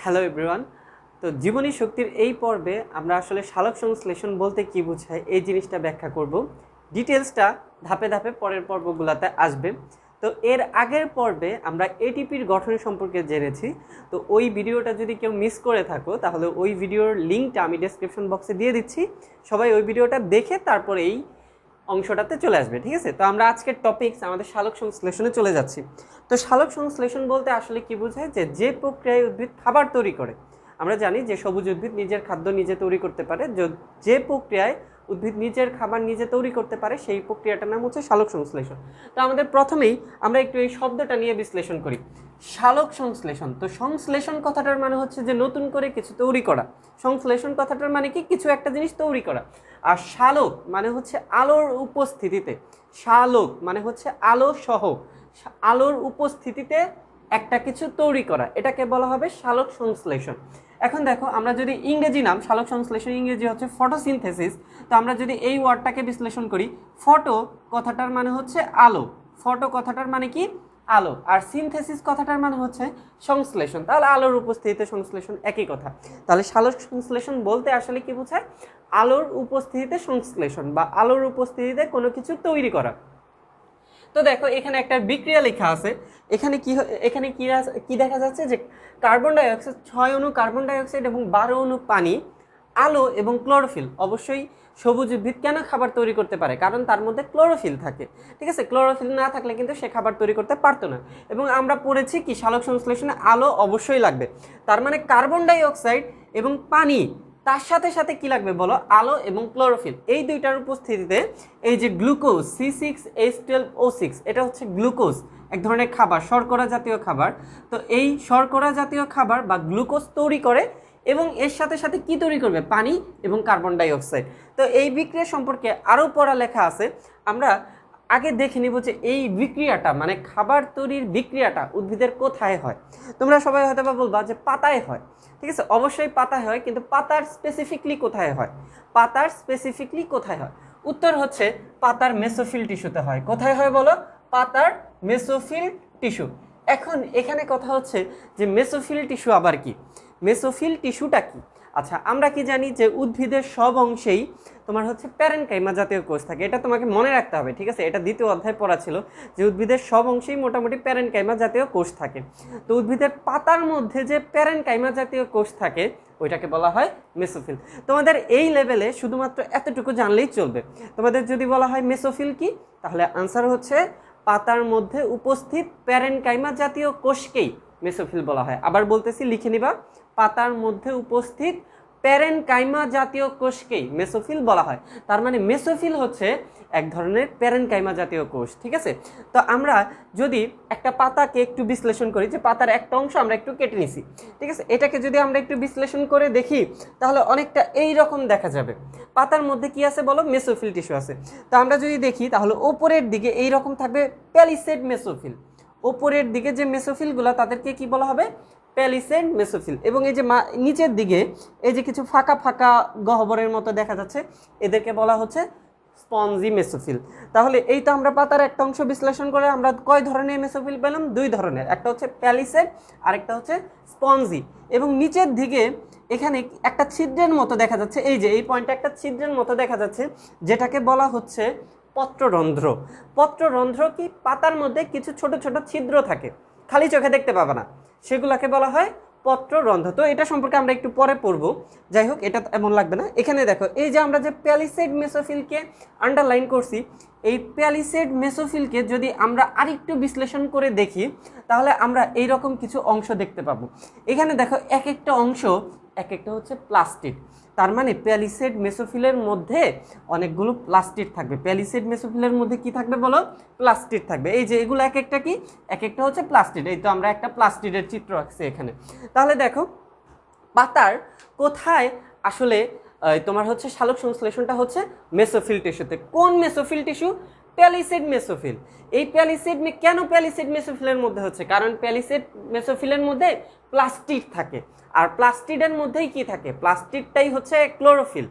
Hello everyone. তো জীবনী শক্তির এই পর্বে আমরা আসলে সালোক সংশ্লেষণ বলতে কি বোঝায় এই জিনিসটা ব্যাখ্যা করব। ডিটেলসটা ধাপে ধাপে পরের পর্বগুলোতে আসবে। তো এর আগের পর্বে আমরা এটিপির গঠন সম্পর্কে জেনেছি। তো ওই ভিডিওটা যদি কেউ মিস করে থাকো তাহলে ওই ভিডিওর লিঙ্কটা আমি ডেসক্রিপশন বক্সে দিয়ে দিচ্ছি, সবাই ওই ভিডিওটা দেখে তারপরে এই অংশটাতে চলে আসবে, ঠিক আছে। তো আমরা আজকের টপিকস আমাদের সালোক সংশ্লেষণে চলে যাচ্ছি। তো সালোক সংশ্লেষণ বলতে আসলে কি বোঝায়, যে প্রক্রিয়ায় উদ্ভিদ খাবার তৈরি করে। আমরা জানি যে সবুজ উদ্ভিদ নিজের খাদ্য নিজে তৈরি করতে পারে, যে প্রক্রিয়ায় উদ্ভিদ নিজের খাবার নিজে তৈরি করতে পারে সেই প্রক্রিয়াটার নাম হচ্ছে সালোক সংশ্লেষণ। তো আমাদের প্রথমেই আমরা একটু এই শব্দটা নিয়ে বিশ্লেষণ করি। সালোক সংশ্লেষণ, তো সংশ্লেষণ কথাটার মানে হচ্ছে যে নতুন করে কিছু তৈরি করা। সংশ্লেষণ কথাটার মানে কি, কিছু একটা জিনিস তৈরি করা। আর সালোক মানে হচ্ছে আলোর উপস্থিতিতে, সালোক মানে হচ্ছে আলো সহ আলোর উপস্থিতিতে একটা কিছু তৈরি করা, এটাকে বলা হবে সালোক সংশ্লেষণ। এখন দেখো, আমরা যদি ইংরেজি নাম সালোক সংশ্লেষণ, ইংরেজি হচ্ছে ফটোসিনথেসিস। তো আমরা যদি এই ওয়ার্ডটাকে বিশ্লেষণ করি, ফটো কথাটার মানে হচ্ছে আলো, ফটো কথাটার মানে কি আলো, আর সিনথেসিস কথাটার মানে হচ্ছে সংশ্লেষণ। তাহলে আলোর উপস্থিতিতে সংশ্লেষণ একই কথা। তাহলে সালোক সংশ্লেষণ বলতে আসলে কি বোঝায়, আলোর উপস্থিতিতে সংশ্লেষণ বা আলোর উপস্থিতিতে কোনো কিছু তৈরি করা। তো দেখো, এখানে একটা বিক্রিয়া লেখা আছে। এখানে কি দেখা যাচ্ছে যে কার্বন ডাইঅক্সাইড 6 অণু কার্বন ডাইঅক্সাইড এবং 12 অণু পানি, আলো এবং ক্লোরোফিল। অবশ্যই সবুজ উদ্ভিদ কেন খাবার তৈরি করতে পারে, কারণ তার মধ্যে ক্লোরোফিল থাকে, ঠিক আছে। ক্লোরোফিল না থাকলে কিন্তু সে খাবার তৈরি করতে পারতো না। এবং আমরা পড়েছি কি, সালোক সংশ্লেষণে আলো অবশ্যই লাগবে। তার মানে কার্বন ডাইঅক্সাইড এবং পানি, তার সাথে সাথে কি লাগবে বলো, আলো এবং ক্লোরোফিল। এই দুইটার উপস্থিতিতে এই যে গ্লুকোজ C6H12O6, এটা হচ্ছে গ্লুকোজ, এক ধরনের খাবার, শর্করা জাতীয় খাবার। তো এই শর্করা জাতীয় খাবার বা গ্লুকোজ তৈরি করে এবং এর সাথে সাথে কি তৈরি করবে, পানি এবং কার্বন ডাইঅক্সাইড। তো এই বিক্রিয়া সম্পর্কে আরও পড়ালেখা আছে। আমরা আগে দেখে নিব যে এই বিক্রিয়াটা মানে খাবার তৈরির বিক্রিয়াটা উদ্ভিদের কোথায় হয়। তোমরা সবাই হয়তো বা বলবা যে পাতায় হয়, ঠিক আছে। অবশ্যই পাতায় হয়, কিন্তু পাতার স্পেসিফিকলি কোথায় হয়, পাতার স্পেসিফিকলি কোথায় হয়? উত্তর হচ্ছে পাতার মেসোফিল টিস্যুতে হয়। কোথায় হয় বলো, পাতার মেসোফিল টিস্যু। এখন এখানে কথা হচ্ছে যে মেসোফিল টিস্যু আবার কি, মেসোফিল টিস্যুটা কি? আচ্ছা, আমরা কি জানি যে উদ্ভিদের সব অংশেই তোমার হচ্ছে প্যারেনকাইমা জাতীয় কোষ থাকে। এটা তোমাকে মনে রাখতে হবে, ঠিক আছে। এটা দ্বিতীয় অধ্যায় পড়া ছিল যে উদ্ভিদের সব অংশেই মোটামুটি প্যারেনকাইমা জাতীয় কোষ থাকে। তো উদ্ভিদের পাতার মধ্যে যে প্যারেনকাইমা জাতীয় কোষ থাকে ওইটাকে বলা হয় মেসোফিল। তোমাদের এই লেভেলে শুধুমাত্র এতটুকু জানলেই চলবে। তোমাদের যদি বলা হয় মেসোফিল কি, তাহলে আনসার হচ্ছে পাতার মধ্যে উপস্থিত প্যারেনকাইমা জাতীয় কোষকেই মেসোফিল বলা হয়। আবার বলতেছি, লিখে নিবা, পাতার মধ্যে উপস্থিত প্যারেনকাইমা জাতীয় কোষকেই মেসোফিল বলা হয়। তার মানে মেসোফিল হচ্ছে এক ধরনের প্যারেনকাইমা জাতীয় কোষ, ঠিক আছে। তো আমরা যদি একটা পাতাকে একটু বিশ্লেষণ করি, যে পাতার একটা অংশ আমরা একটু কেটে নিছি, ঠিক আছে, এটাকে যদি আমরা একটু বিশ্লেষণ করে দেখি তাহলে অনেকটা এই রকম দেখা যাবে। পাতার মধ্যে কি আছে বলো, মেসোফিল টিস্যু আছে। তো আমরা যদি দেখি তাহলে ওপরের দিকে এই রকম থাকবে প্যালিসেড মেসোফিল। ওপরের দিকে যে মেসোফিলগুলো তাদেরকে কি বলা হবে, প্যালিসেড মেসোফিল। এবং এই যে নিচের দিকে এই যে কিছু ফাঁকা ফাঁকা গহ্বরের মতো দেখা যাচ্ছে, এদেরকে বলা হচ্ছে স্পঞ্জি মেসোফিল। তাহলে এই তো আমরা পাতার একটা অংশ বিশ্লেষণ করে আমরা কয় ধরনের মেসোফিল পেলাম, দুই ধরনের, একটা হচ্ছে প্যালিসেড আর একটা হচ্ছে স্পঞ্জি। এবং নিচের দিকে এখানে একটা ছিদ্রের মতো দেখা যাচ্ছে, এই যে এই পয়েন্টটা একটা ছিদ্রের মতো দেখা যাচ্ছে, যেটাকে বলা হচ্ছে পত্ররন্ধ্র। পত্ররন্ধ্র কি, পাতার মধ্যে কিছু ছোট ছোট ছিদ্র থাকে, খালি চোখে দেখতে পাবে না, সেগুলোকে বলা হয় পত্ররন্ধ্র। তো এটা সম্পর্কে আমরা একটু পরে পড়বো, যাই হোক এটা এমন লাগবে না। এখানে দেখো, এই যে আমরা যে প্যালিসেড মেসোফিলকে আন্ডারলাইন করছি, এই প্যালিসেড মেসোফিলকে যদি আমরা আরেকটু বিশ্লেষণ করে দেখি তাহলে আমরা এই রকম কিছু অংশ দেখতে পাবো। এখানে দেখো, এক একটা অংশ এক একটা হচ্ছে প্লাস্টিড। তার মানে প্যালিসেড মেসোফিলের মধ্যে অনেকগুলো প্লাস্টিড থাকবে। প্যালিসেড মেসোফিলের মধ্যে কি থাকবে বলো, প্লাস্টিড থাকবে। এই যে এগুলো এক একটা কি, এক একটা হচ্ছে প্লাস্টিড। এই তো আমরা একটা প্লাস্টিডের চিত্র আঁকছি এখানে। তাহলে দেখো, পাতার কোথায় আসলে তোমার হচ্ছে সালোক সংশ্লেষণটা হচ্ছে মেসোফিল টিস্যুতে। কোন মেসোফিল টিস্যু, প্যালিসেড মেসোফিল। এই প্যালিসেড কেন প্যালিসেড মেসোফিলের মধ্যে হচ্ছে, কারণ প্যালিসেড মেসোফিলের মধ্যে প্লাস্টিড থাকে। আর প্লাস্টিডের মধ্যেই কি থাকে, প্লাস্টিডটাই হচ্ছে ক্লোরোফিল।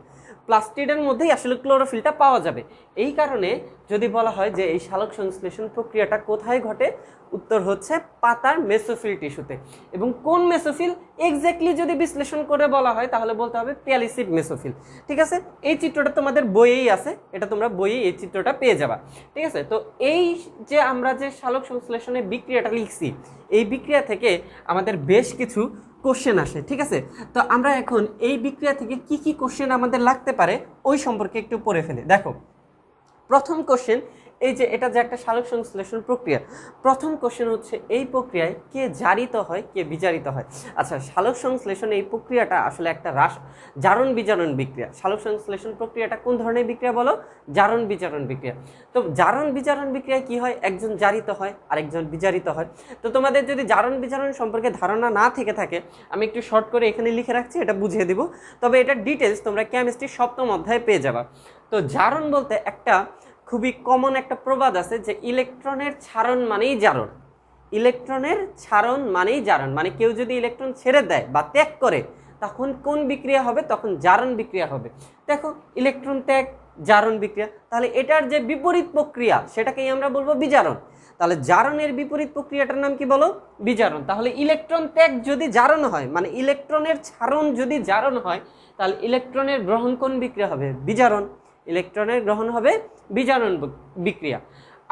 প্লাস্টিডের মধ্যেই আসলে ক্লোরোফিলটা পাওয়া যাবে। এই কারণে যদি বলা হয় যে এই সালোক সংশ্লেষণ প্রক্রিয়াটা কোথায় ঘটে, উত্তর হচ্ছে পাতার মেসোফিল টিস্যুতে। এবং কোন মেসোফিল এক্স্যাক্টলি যদি বিশ্লেষণ করে বলা হয় তাহলে বলতে হবে প্যালিসিড মেসোফিল। ঠিক আছে, এই চিত্রটা তোমাদের বইয়েই আছে, এটা তোমরা বইয়ে এই চিত্রটা পেয়ে যাবা। ঠিক আছে, তো এই যে আমরা যে সালোক সংশ্লেষণের বিক্রিয়াটা লিখছি, এই বিক্রিয়া থেকে আমাদের বেশ কিছু কোশ্চেন আসে। ঠিক আছে, তো আমরা এখন এই বিক্রিয়া থেকে কি কি কোশ্চেন আমাদের লাগতে পারে ওই সম্পর্কে একটু পড়ে ফেলি। দেখো, প্রথম কোশ্চেন, এই যে এটা যে একটা সালোক সংশ্লেষণ প্রক্রিয়া, প্রথম কোশ্চেন হচ্ছে এই প্রক্রিয়ায় কে জারিত হয় কে বিজারিত হয়। আচ্ছা, সালোক সংশ্লেষণ এই প্রক্রিয়াটা আসলে একটা জারণ বিজারণ বিক্রিয়া। সালোক সংশ্লেষণ প্রক্রিয়াটা কোন ধরনের বিক্রিয়া বলো? জারণ বিজারণ বিক্রিয়া। তো জারণ বিজারণ বিক্রিয়ায় কি হয়? একজন জারিত হয় আরেকজন বিজারিত হয়। তো তোমাদের যদি জারণ বিজারণ সম্পর্কে ধারণা না থেকে থাকে, আমি একটু শর্ট করে এখানে লিখে রাখছি, এটা বুঝিয়ে দিব। তবে এটার ডিটেলস তোমরা কেমিস্ট্রির 7ম অধ্যায়ে পেয়ে যাবা। তো জারণ বলতে একটা খুবই কমন একটা প্রবাদ আছে যে ইলেকট্রনের ছাড়ন মানেই জারণ। ইলেকট্রনের ছাড়ন মানেই জারণ, মানে কেউ যদি ইলেকট্রন ছেড়ে দেয় বা ত্যাগ করে তখন কোন বিক্রিয়া হবে? তখন জারণ বিক্রিয়া হবে। দেখো, ইলেকট্রন ত্যাগ জারণ বিক্রিয়া, তাহলে এটার যে বিপরীত প্রক্রিয়া সেটাকেই আমরা বলবো বিজারণ। তাহলে জারণের বিপরীত প্রক্রিয়াটার নাম কি বলো? বিজারণ। তাহলে ইলেকট্রন ত্যাগ যদি জারণ হয়, মানে ইলেকট্রনের ছাড়ন যদি জারণ হয়, তাহলে ইলেকট্রনের গ্রহণ কোন বিক্রিয়া হবে? বিজারণ। ইলেকট্রনের গ্রহণ হবে বিজারণ বিক্রিয়া।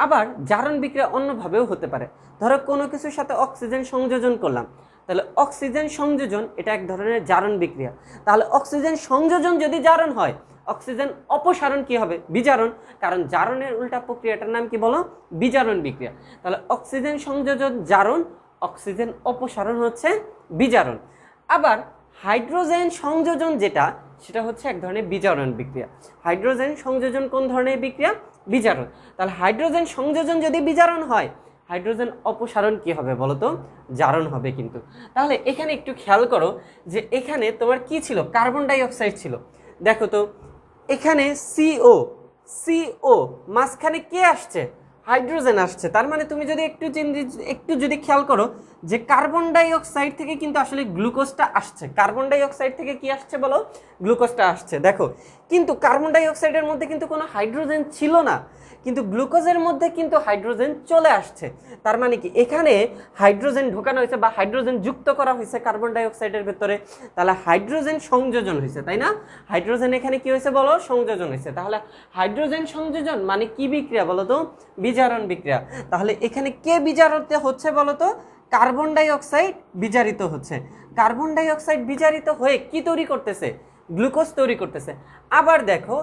আবার জারণ বিক্রিয়া অন্যভাবেও হতে পারে। ধরো কোনো কিছুর সাথে অক্সিজেন সংযোজন করলাম, তাহলে অক্সিজেন সংযোজন এটা এক ধরনের জারণ বিক্রিয়া। তাহলে অক্সিজেন সংযোজন যদি জারণ হয়, অক্সিজেন অপসারণ কি হবে? বিজারণ। কারণ জারণের উল্টা প্রক্রিয়াটার নাম কি বলো? বিজারণ বিক্রিয়া। তাহলে অক্সিজেন সংযোজন জারণ, অক্সিজেন অপসারণ হচ্ছে বিজারণ। আবার হাইড্রোজেন সংযোজন যেটা, সেটা হচ্ছে এক ধরনের বিজারণ বিক্রিয়া। হাইড্রোজেন সংযোজন কোন ধরনের বিক্রিয়া? বিজারণ। তাহলে হাইড্রোজেন সংযোজন যদি বিজারণ হয়, হাইড্রোজেন অপসারণ কি হবে বলো তো? জারণ হবে কিন্তু। তাহলে এখানে একটু খেয়াল করো যে এখানে তোমার কি ছিল? কার্বন ডাই অক্সাইড ছিল। দেখো তো, এখানে সিও মাঝখানে কে আসছে? হাইড্রোজেন আসছে। তার মানে তুমি যদি একটু যদি খেয়াল করো যে কার্বন ডাই অক্সাইড থেকে কিন্তু আসলে গ্লুকোজটা আসছে। কার্বন ডাই অক্সাইড থেকে কি আসছে বলো? গ্লুকোজটা আসছে। দেখো, কিন্তু কার্বন ডাই অক্সাইডের মধ্যে কিন্তু কোনো হাইড্রোজেন ছিল না, কিন্তু গ্লুকোজের মধ্যে কিন্তু হাইড্রোজেন চলে আসছে। তার মানে কি এখানে হাইড্রোজেন ঢোকানো হয়েছে বা হাইড্রোজেন যুক্ত করা হয়েছে কার্বন ডাই অক্সাইডের ভেতরে। তাহলে হাইড্রোজেন সংযোজন হয়েছে, তাই না? হাইড্রোজেন এখানে কি হয়েছে বলো? সংযোজন হয়েছে। তাহলে হাইড্রোজেন সংযোজন মানে কি বিক্রিয়া বলো তো? বিজারণ বিক্রিয়া। তাহলে এখানে কে বিজারিত হচ্ছে বলো তো? কার্বন ডাই অক্সাইড বিজারিত হচ্ছে। কার্বন ডাই অক্সাইড বিজারিত হয়ে কি তৈরি করতেছে? গ্লুকোজ তৈরি করতেছে। আবার দেখো,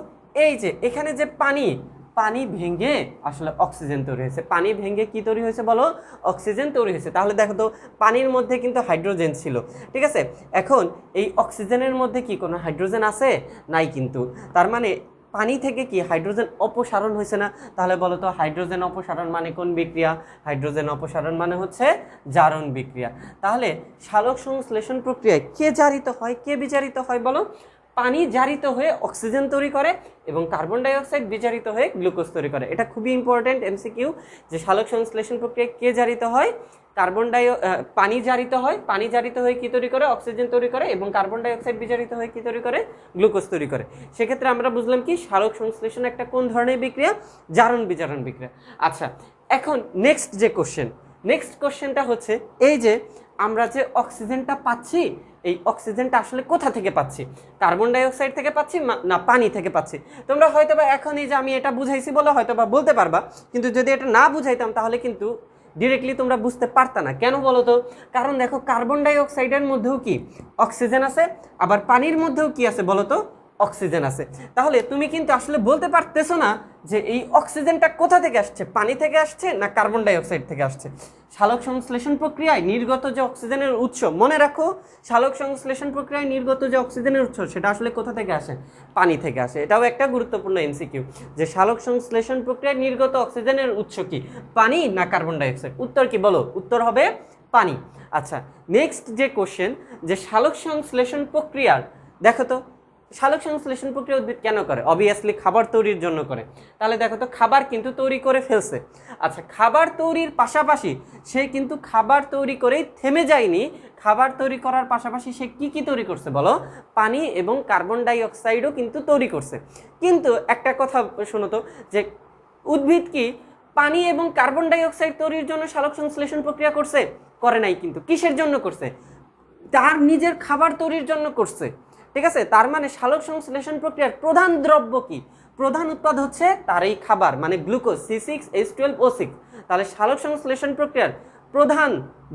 এই যে এখানে যে পানি ভেঙে আসলে অক্সিজেন তৈরি হয়েছে। পানি ভেঙে কি তৈরি হয়েছে বলো? অক্সিজেন তৈরি হয়েছে। তাহলে দেখো তো, পানির মধ্যে কিন্তু হাইড্রোজেন ছিল। ঠিক আছে, এখন এই অক্সিজেনের মধ্যে কি কোনো হাইড্রোজেন আছে? নাই কিন্তু। তার মানে পানি থেকে কি হাইড্রোজেন অপসারণ হয়েছে না? তাহলে বলো তো, হাইড্রোজেন অপসারণ মানে কোন বিক্রিয়া? হাইড্রোজেন অপসারণ মানে হচ্ছে জারণ বিক্রিয়া। তাহলে সালোক সংশ্লেষণ প্রক্রিয়ায় কে জারিত হয় কে বিজারিত হয় বলো? পানি জারিত হয়ে অক্সিজেন তৈরি করে এবং কার্বন ডাই অক্সাইড বিজারিত হয়ে গ্লুকোজ তৈরি করে। এটা খুবই ইম্পর্টেন্ট এমসিকিউ, যে সালোক সংশ্লেষণ প্রক্রিয়ায় কে জারিত হয়? পানি জারিত হয়। পানি জারিত হয়ে কি তৈরি করে? অক্সিজেন তৈরি করে এবং কার্বন ডাই অক্সাইড বিজারিত হয়ে কি তৈরি করে? গ্লুকোজ তৈরি করে। সেক্ষেত্রে আমরা বুঝলাম কি সালোক সংশ্লেষণ একটা কোন ধরনের বিক্রিয়া? জারণ বিজারণ বিক্রিয়া। আচ্ছা, এখন নেক্সট কোশ্চেনটা হচ্ছে, এই যে আমরা যে অক্সিজেনটা পাচ্ছি, এই অক্সিজেনটা আসলে কোথা থেকে পাচ্ছি? কার্বন ডাই অক্সাইড থেকে পাচ্ছি না পানি থেকে পাচ্ছি? তোমরা হয়তোবা এখন এই যে আমি এটা বুঝাইছি বলে হয়তোবা বলতে পারবা, কিন্তু যদি এটা না বুঝাইতাম তাহলে কিন্তু ডিরেক্টলি তোমরা বুঝতে পারতা না। কেন বলো তো? কারণ দেখো, কার্বন ডাই অক্সাইডের মধ্যেও কি অক্সিজেন আছে, আবার পানির মধ্যেও কি আছে বলো তো? অক্সিজেন আছে। তাহলে তুমি কিন্তু আসলে বলতে পারতেছো না যে এই অক্সিজেনটা কোথা থেকে আসছে, পানি থেকে আসছে না কার্বন ডাই অক্সাইড থেকে আসছে। সালোক সংশ্লেষণ প্রক্রিয়ায় নির্গত যে অক্সিজেনের উৎস, মনে রাখো, সালোক সংশ্লেষণ প্রক্রিয়ায় নির্গত যে অক্সিজেনের উৎস সেটা আসলে কোথা থেকে আসে? পানি থেকে আসে। এটাও একটা গুরুত্বপূর্ণ এমসিকিউ, যে সালোক সংশ্লেষণ প্রক্রিয়ায় নির্গত অক্সিজেনের উৎস কি, পানি না কার্বন ডাই অক্সাইড? উত্তর কি বলো? উত্তর হবে পানি। আচ্ছা, নেক্সট যে কোশ্চেন, যে সালোক সংশ্লেষণ প্রক্রিয়ার, দেখো তো, সালোক সংশ্লেষণ প্রক্রিয়া উদ্ভিদ কেন করে? অবভিয়াসলি খাবার তৈরির জন্য করে। তাহলে দেখো তো খাবার কিন্তু তৈরি করে ফেলছে। আচ্ছা, খাবার তৈরির পাশাপাশি সে কিন্তু খাবার তৈরি করেই থেমে যায়নি। খাবার তৈরি করার পাশাপাশি সে কি কি তৈরি করছে বলো? পানি এবং কার্বন ডাই অক্সাইডও কিন্তু তৈরি করছে। কিন্তু একটা কথা শোনো তো, যে উদ্ভিদ কি পানি এবং কার্বন ডাই অক্সাইড তৈরির জন্য সালোক সংশ্লেষণ প্রক্রিয়া করছে? করে নাই। কিন্তু কিসের জন্য করছে? তার নিজের খাবার তৈরির জন্য করছে। ঠিক আছে, তার মানে সালোক সংশ্লেষণ প্রক্রিয়ার প্রধান দ্রব্য কি? প্রধান উৎপাদ হচ্ছে তার এই খাবার, মানে গ্লুকোজ C6H12O6। তাহলে সালোক সংশ্লেষণ প্রক্রিয়ার প্রধান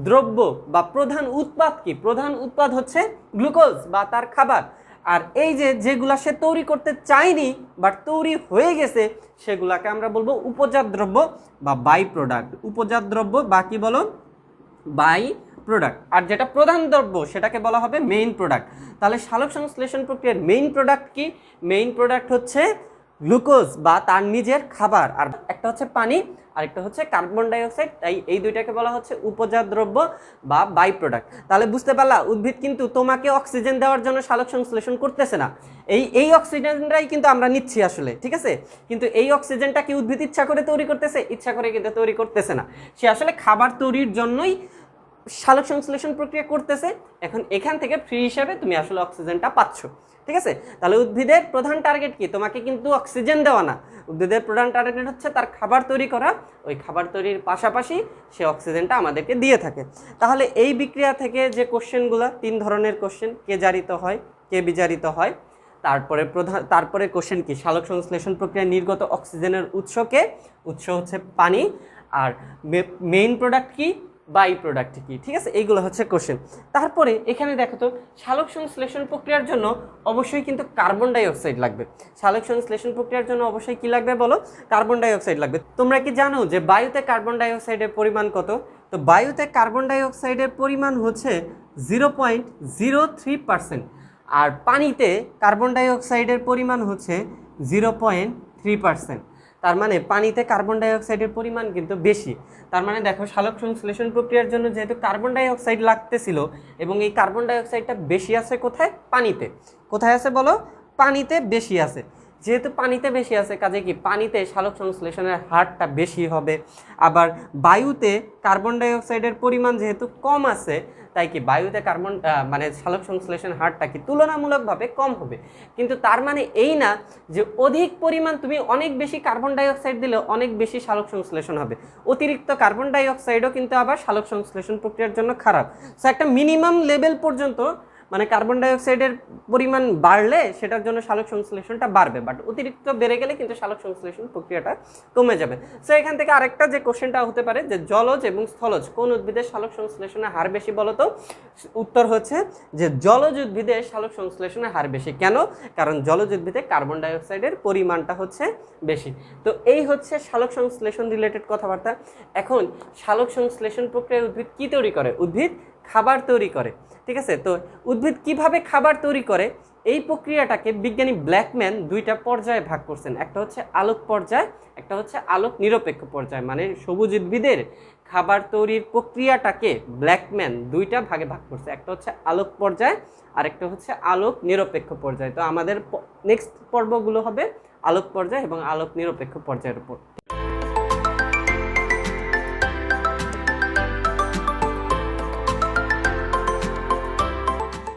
দ্রব্য বা প্রধান উৎপাদ কি? প্রধান উৎপাদ হচ্ছে গ্লুকোজ বা তার খাবার। আর এই যে যেগুলা সে তৈরি করতে চায়নি বাট তৈরি হয়ে গেছে, সেগুলাকে আমরা বলবো উপজাত দ্রব্য বা বাই প্রোডাক্ট। উপজাত দ্রব্য বা কি বলো? By product. আর যেটা প্রধান দ্রব্য সেটাকে বলা হবে মেইন প্রোডাক্ট। তাহলে সালোক সংশ্লেষণ প্রক্রিয়ার মেইন প্রোডাক্ট কি? মেইন প্রোডাক্ট হচ্ছে গ্লুকোজ বা তার নিজের খাবার, আর একটা হচ্ছে পানি, আরেকটা হচ্ছে কার্বন ডাই অক্সাইড। তাই এই দুইটাকে বলা হচ্ছে উপজাত দ্রব্য বা বাই প্রোডাক্ট। তাহলে বুঝতে পারলা, উদ্ভিদ কিন্তু তোমাকে অক্সিজেন দেওয়ার জন্য সালোক সংশ্লেষণ করতেছে না। এই অক্সিজেনটাই কিন্তু আমরা নিচ্ছি আসলে, ঠিক আছে? কিন্তু এই অক্সিজেনটা কি উদ্ভিদ ইচ্ছা করে তৈরি করতেছে? ইচ্ছা করে কিন্তু তৈরি করতেছে না। সে আসলে খাবার তৈরির জন্যই সালোক সংশ্লেষণ প্রক্রিয়া করতেছে। এখন এখান থেকে ফ্রি হিসাবে তুমি আসলে অক্সিজেনটা পাচ্ছ। ঠিক আছে, তাহলে উদ্ভিদের প্রধান টার্গেট কি? তোমাকে কিন্তু অক্সিজেন দেওয়া না। উদ্ভিদের প্রধান টার্গেট হচ্ছে তার খাবার তৈরি করা। ওই খাবার তৈরির পাশাপাশি সে অক্সিজেনটা আমাদেরকে দিয়ে থাকে। তাহলে এই বিক্রিয়া থেকে যে কোশ্চেনগুলো, 3 ধরনের কোশ্চেন, কে জারিত হয়, কে বিজারিত হয়। তারপরে কোশ্চেন কি? সালোক সংশ্লেষণ প্রক্রিয়ায় নির্গত অক্সিজেনের উৎসকে, উৎস হচ্ছে পানি। আর মেইন প্রোডাক্ট কি, বাই প্রোডাক্ট কি। ঠিক আছে, এইগুলো হচ্ছে কোশ্চেন। তারপরে এখানে দেখো তো, সালোক সংশ্লেষণ প্রক্রিয়ার জন্য অবশ্যই কিন্তু কার্বন ডাই অক্সাইড লাগবে। সালোক সংশ্লেষণ প্রক্রিয়ার জন্য অবশ্যই কি লাগবে বলো? কার্বন ডাই অক্সাইড লাগবে। তোমরা কি জানো যে বায়ুতে কার্বন ডাই অক্সাইডের পরিমাণ কত? তো বায়ুতে কার্বন ডাই অক্সাইডের পরিমাণ হচ্ছে 0.03%। আর পানিতে কার্বন ডাই অক্সাইডের পরিমাণ হচ্ছে 0.3%। তার মানে পানিতে কার্বন ডাই অক্সাইডের পরিমাণ কিন্তু বেশি। তার মানে দেখো, সালোক সংশ্লেষণ প্রক্রিয়ার জন্য যেহেতু কার্বন ডাই অক্সাইড লাগতেছিল, এবং এই কার্বন ডাই অক্সাইডটা বেশি আছে কোথায়? পানিতে। কোথায় আছে বলো? পানিতে বেশি আছে। যেহেতু পানিতে বেশি আছে, কাজে কি পানিতে সালোক সংশ্লেষণের হারটা বেশি হবে। আবার বায়ুতে কার্বন ডাই অক্সাইডের পরিমাণ যেহেতু কম আছে, তাই কি বায়ুতে মানে সালোক সংশ্লেষণ হারটা কি তুলনামূলকভাবে কম হবে। কিন্তু তার মানে এই না যে অধিক পরিমাণ তুমি অনেক বেশি কার্বন ডাই অক্সাইড দিলে অনেক বেশি সালোক সংশ্লেষণ হবে। অতিরিক্ত কার্বন ডাই অক্সাইডও কিন্তু আবার সালোক সংশ্লেষণ প্রক্রিয়ার জন্য খারাপ। সো একটা মিনিমাম লেভেল পর্যন্ত, মানে কার্বন ডাই অক্সাইডের পরিমাণ বাড়লে সেটার জন্য সালোক সংশ্লেষণটা বাড়বে, বাট অতিরিক্ত বেড়ে গেলে কিন্তু সালোক সংশ্লেষণ প্রক্রিয়াটা কমে যাবে। সো এখান থেকে আরেকটা যে কোশ্চেনটা হতে পারে যে জলজ এবং স্থলজ কোন উদ্ভিদের সালোক সংশ্লেষণের হার বেশি বলো তো? উত্তর হচ্ছে যে জলজ উদ্ভিদের সালোক সংশ্লেষণের হার বেশি। কেন? কারণ জলজ উদ্ভিদে কার্বন ডাই অক্সাইডের পরিমাণটা হচ্ছে বেশি। তো এই হচ্ছে সালোক সংশ্লেষণ রিলেটেড কথাবার্তা। এখন সালোক সংশ্লেষণ প্রক্রিয়ায় উদ্ভিদ কি তৈরি করে? উদ্ভিদ খাবার তৈরি করে। ঠিক আছে, তো উদ্ভিদ কিভাবে খাবার তৈরি করে এই প্রক্রিয়াটাকে বিজ্ঞানী ব্ল্যাকম্যান 2টা পর্যায়ে ভাগ করছেন। একটা হচ্ছে আলোক পর্যায়, একটা হচ্ছে আলোক নিরপেক্ষ পর্যায়। মানে সবুজ উদ্ভিদের খাবার তৈরির প্রক্রিয়াটাকে ব্ল্যাকম্যান 2টা ভাগে ভাগ করছে। একটা হচ্ছে আলোক পর্যায়, আর একটা হচ্ছে আলোক নিরপেক্ষ পর্যায়। তো আমাদের নেক্সট পর্বগুলো হবে আলোক পর্যায় এবং আলোক নিরপেক্ষ পর্যায়ের উপর।